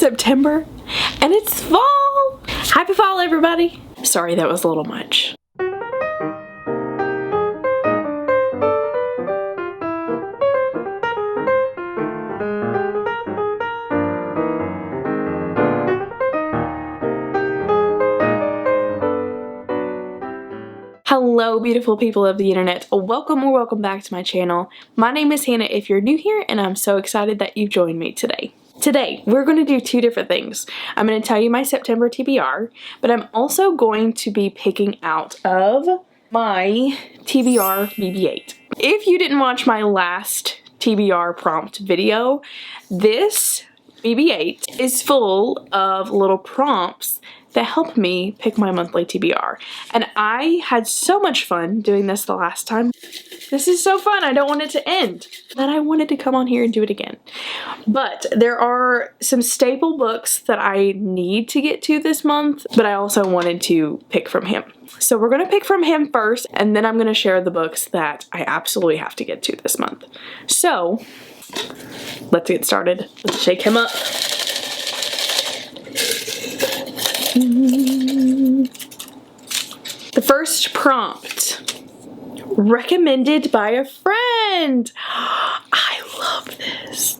September and it's fall. Happy fall, everybody. Sorry, that was a little much. Hello beautiful people of the internet, welcome or welcome back to my channel. My name is Hannah if you're new here, and I'm so excited that you've joined me today. Today we're going to do two different things. I'm going to tell you my September TBR, but I'm also going to be picking out of my TBR BB-8. If you didn't watch my last TBR prompt video, this BB-8 is full of little prompts that help me pick my monthly TBR. And I had so much fun doing this the last time. This is so fun. I don't want it to end. That I wanted to come on here and do it again. But there are some staple books that I need to get to this month, but I also wanted to pick from him. So we're gonna pick from him first, and then I'm gonna share the books that I absolutely have to get to this month. So let's get started. Let's shake him up. The first prompt, recommended by a friend. I love this.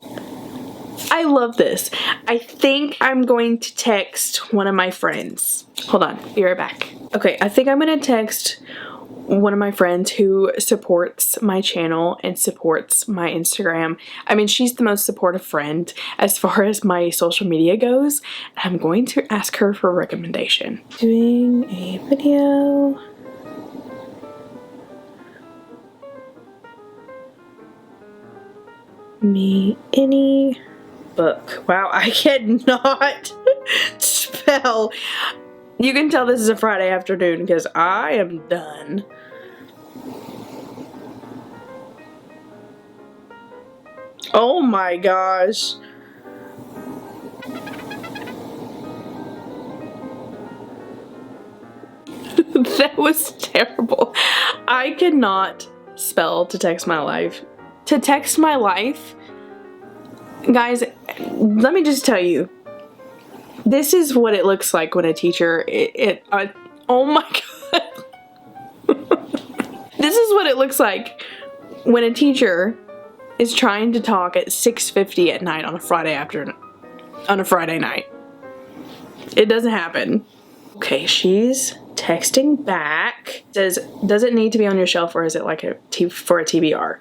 I love this. I think I'm going to text one of my friends. Hold on, be right back. Okay, I think I'm gonna text one of my friends who supports my channel and supports my Instagram. I mean, she's the most supportive friend as far as my social media goes. I'm going to ask her for a recommendation. Doing a video. Me any book. Wow, I cannot spell. You can tell this is a Friday afternoon because I am done. Oh my gosh. That was terrible. I cannot spell to text my life. To text my life, guys, let me just tell you. This is what it looks like when a teacher, oh my god. This is what it looks like when a teacher is trying to talk at 6:50 at night on a Friday night. It doesn't happen. Okay, she's texting back. Says, does it need to be on your shelf, or is it like for a TBR?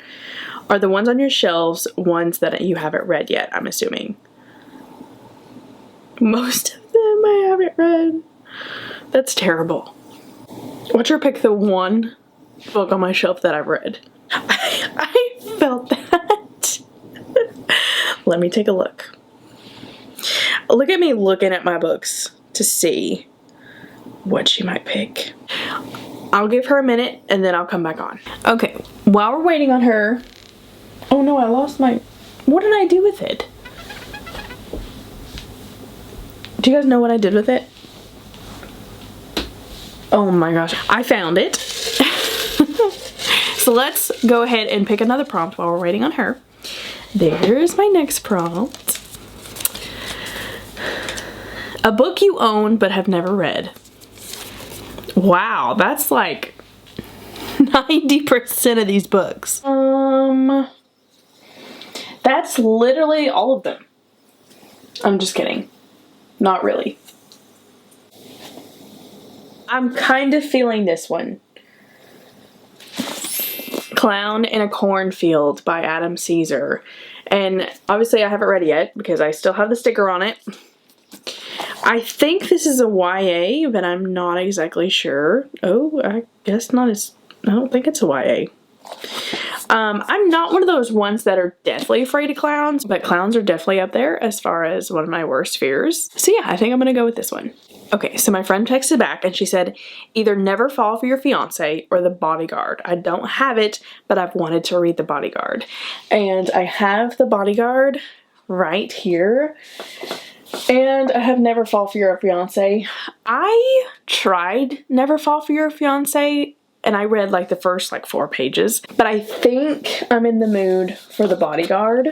Are the ones on your shelves ones that you haven't read yet, I'm assuming? Most of them I haven't read. That's terrible. Watch her pick the one book on my shelf that I've read. I felt that. Let me take a look. Look at me looking at my books to see what she might pick. I'll give her a minute and then I'll come back on. Okay, while we're waiting on her. Oh no, I lost my... What did I do with it? Do you guys know what I did with it? Oh my gosh, I found it. So let's go ahead and pick another prompt while we're waiting on her. There's my next prompt. A book you own but have never read. Wow, that's like 90% of these books. That's literally all of them. I'm just kidding. Not really. I'm kind of feeling this one. Clown in a Cornfield by Adam Caesar. And obviously I haven't read it yet because I still have the sticker on it. I think this is a YA, but I'm not exactly sure. Oh, I guess not as... I don't think it's a YA. I'm not one of those ones that are deathly afraid of clowns, but clowns are definitely up there as far as one of my worst fears. So yeah, I think I'm gonna go with this one. Okay, so my friend texted back and she said, either Never Fall for Your Fiancé or The Bodyguard. I don't have it, but I've wanted to read The Bodyguard. And I have The Bodyguard right here. And I have Never Fall for Your Fiancé. I tried Never Fall for Your Fiancé and I read like the first 4 pages, but I think I'm in the mood for The Bodyguard.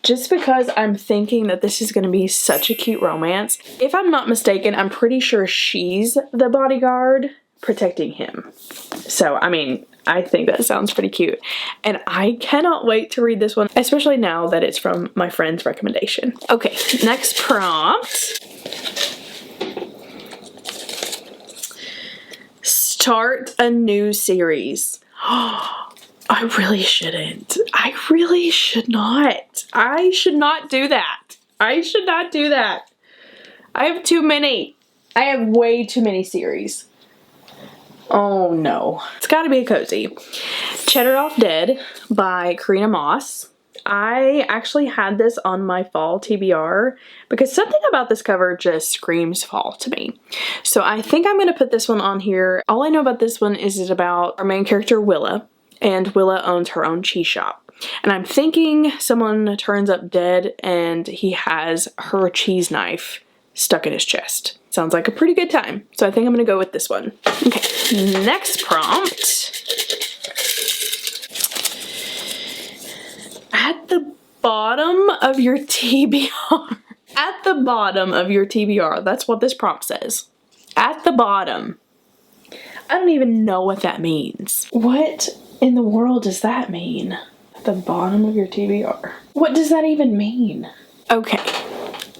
just because I'm thinking that this is going to be such a cute romance. If I'm not mistaken, I'm pretty sure she's the bodyguard protecting him. So, I mean, I think that sounds pretty cute. And I cannot wait to read this one, especially now that it's from my friend's recommendation. Okay, next prompt. Start a new series. I really shouldn't. I really should not. I should not do that. I should not do that. I have too many. I have way too many series. Oh no. It's gotta be a cozy. Cheddar Off Dead by Karina Moss. I actually had this on my fall TBR because something about this cover just screams fall to me. So I think I'm going to put this one on here. All I know about this one is it's about our main character Willa, and Willa owns her own cheese shop. And I'm thinking someone turns up dead and he has her cheese knife stuck in his chest. Sounds like a pretty good time. So I think I'm going to go with this one. Okay, next prompt. At the bottom of your TBR. At the bottom of your TBR. That's what this prompt says. At the bottom. I don't even know what that means. What in the world does that mean? At the bottom of your TBR. What does that even mean? Okay.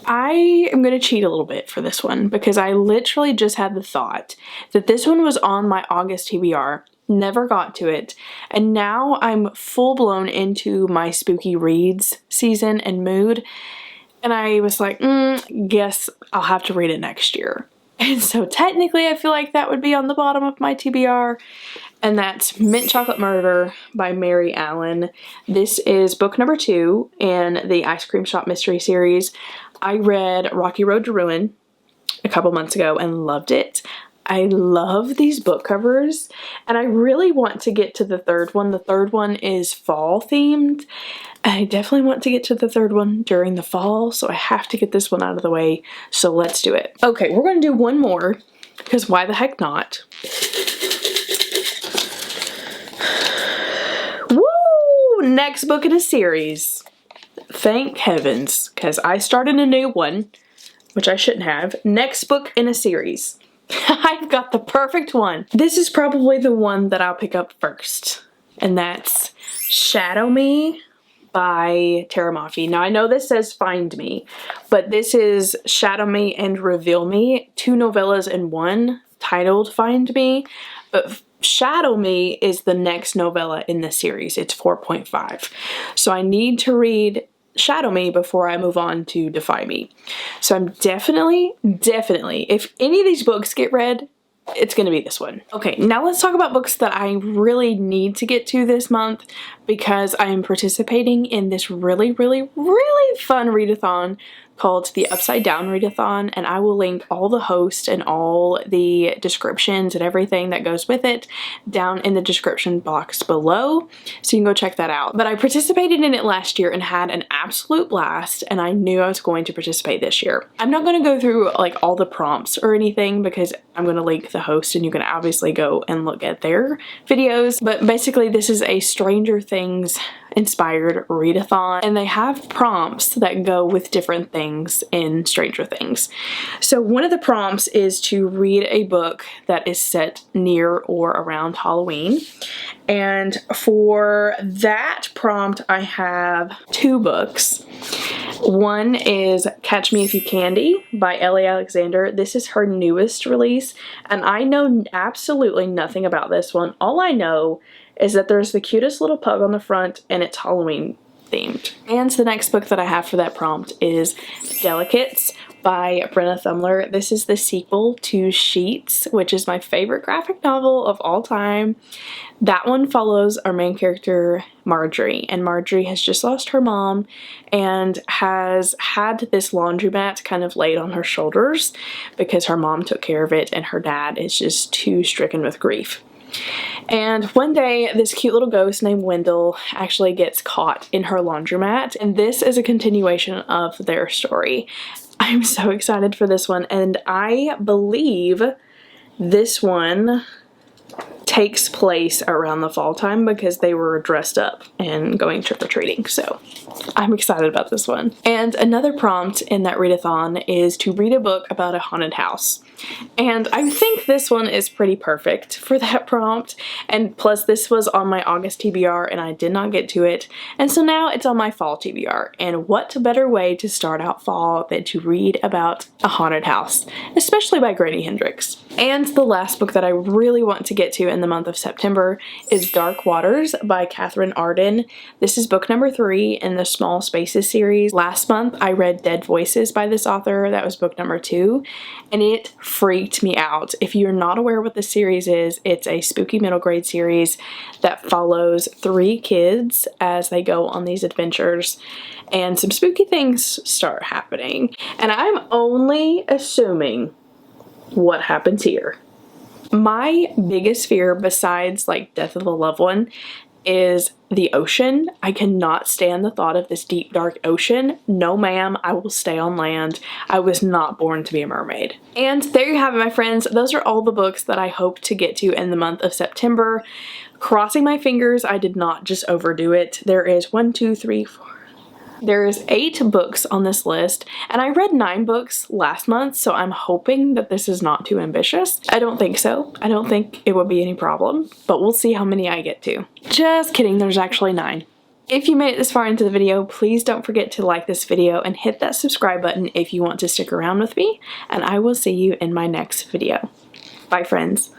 I am going to cheat a little bit for this one because I literally just had the thought that this one was on my August TBR. Never got to it, and now I'm full-blown into my spooky reads season and mood, and I was like, guess I'll have to read it next year. And so technically I feel like that would be on the bottom of my TBR, and that's Mint Chocolate Murder by Mary Allen. This is book number 2 in the Ice Cream Shop Mystery series. I read Rocky Road to Ruin a couple months ago and loved it. I love these book covers, and I really want to get to the third one. The third one is fall themed. I definitely want to get to the third one during the fall, so I have to get this one out of the way. So let's do it. Okay, we're going to do one more, because why the heck not? Woo! Next book in a series. Thank heavens, because I started a new one, which I shouldn't have. Next book in a series. I've got the perfect one. This is probably the one that I'll pick up first, and that's Shadow Me by Tara Mafi. Now I know this says Find Me, but this is Shadow Me and Reveal Me, 2 novellas in one titled Find Me, but Shadow Me is the next novella in the series. It's 4.5. So I need to read Shadow Me before I move on to Defy Me. So I'm definitely, if any of these books get read, it's gonna be this one. Okay, now let's talk about books that I really need to get to this month because I am participating in this really fun read-a-thon called the Upside Down Read-a-Thon, and I will link all the hosts and all the descriptions and everything that goes with it down in the description box below, so you can go check that out. But I participated in it last year and had an absolute blast, and I knew I was going to participate this year. I'm not going to go through like all the prompts or anything because I'm going to link the host and you can obviously go and look at their videos, but basically this is a Stranger Things inspired read-a-thon, and they have prompts that go with different things in Stranger Things. So one of the prompts is to read a book that is set near or around Halloween, and for that prompt I have 2 books. One is Catch Me If You Candy by Ellie Alexander. This is her newest release, and I know absolutely nothing about this one. All I know is that there's the cutest little pug on the front and it's Halloween themed. And the next book that I have for that prompt is Delicates by Brenna Thumler. This is the sequel to Sheets, which is my favorite graphic novel of all time. That one follows our main character, Marjorie, and Marjorie has just lost her mom and has had this laundromat kind of laid on her shoulders because her mom took care of it and her dad is just too stricken with grief. And one day, this cute little ghost named Wendell actually gets caught in her laundromat, and this is a continuation of their story. I'm so excited for this one, and I believe this one takes place around the fall time because they were dressed up and going trick-or-treating, so I'm excited about this one. And another prompt in that read-a-thon is to read a book about a haunted house. And I think this one is pretty perfect for that prompt, and plus this was on my August TBR and I did not get to it, and so now it's on my fall TBR. And what better way to start out fall than to read about a haunted house, especially by Grady Hendrix. And the last book that I really want to get to in the month of September is Dark Waters by Catherine Arden. This is book number 3 in the Small Spaces series. Last month I read Dead Voices by this author. That was book number 2, and it freaked me out. If you're not aware what this series is, it's a spooky middle grade series that follows 3 kids as they go on these adventures, and some spooky things start happening. And I'm only assuming what happens here. My biggest fear, besides like death of a loved one, is the ocean. I cannot stand the thought of this deep dark ocean. No ma'am, I will stay on land. I was not born to be a mermaid. And there you have it, my friends. Those are all the books that I hope to get to in the month of September. Crossing my fingers I did not just overdo it. There is 8 books on this list, and I read 9 books last month, so I'm hoping that this is not too ambitious. I don't think so. I don't think it would be any problem, but we'll see how many I get to. Just kidding, there's actually 9. If you made it this far into the video, please don't forget to like this video and hit that subscribe button if you want to stick around with me, and I will see you in my next video. Bye, friends.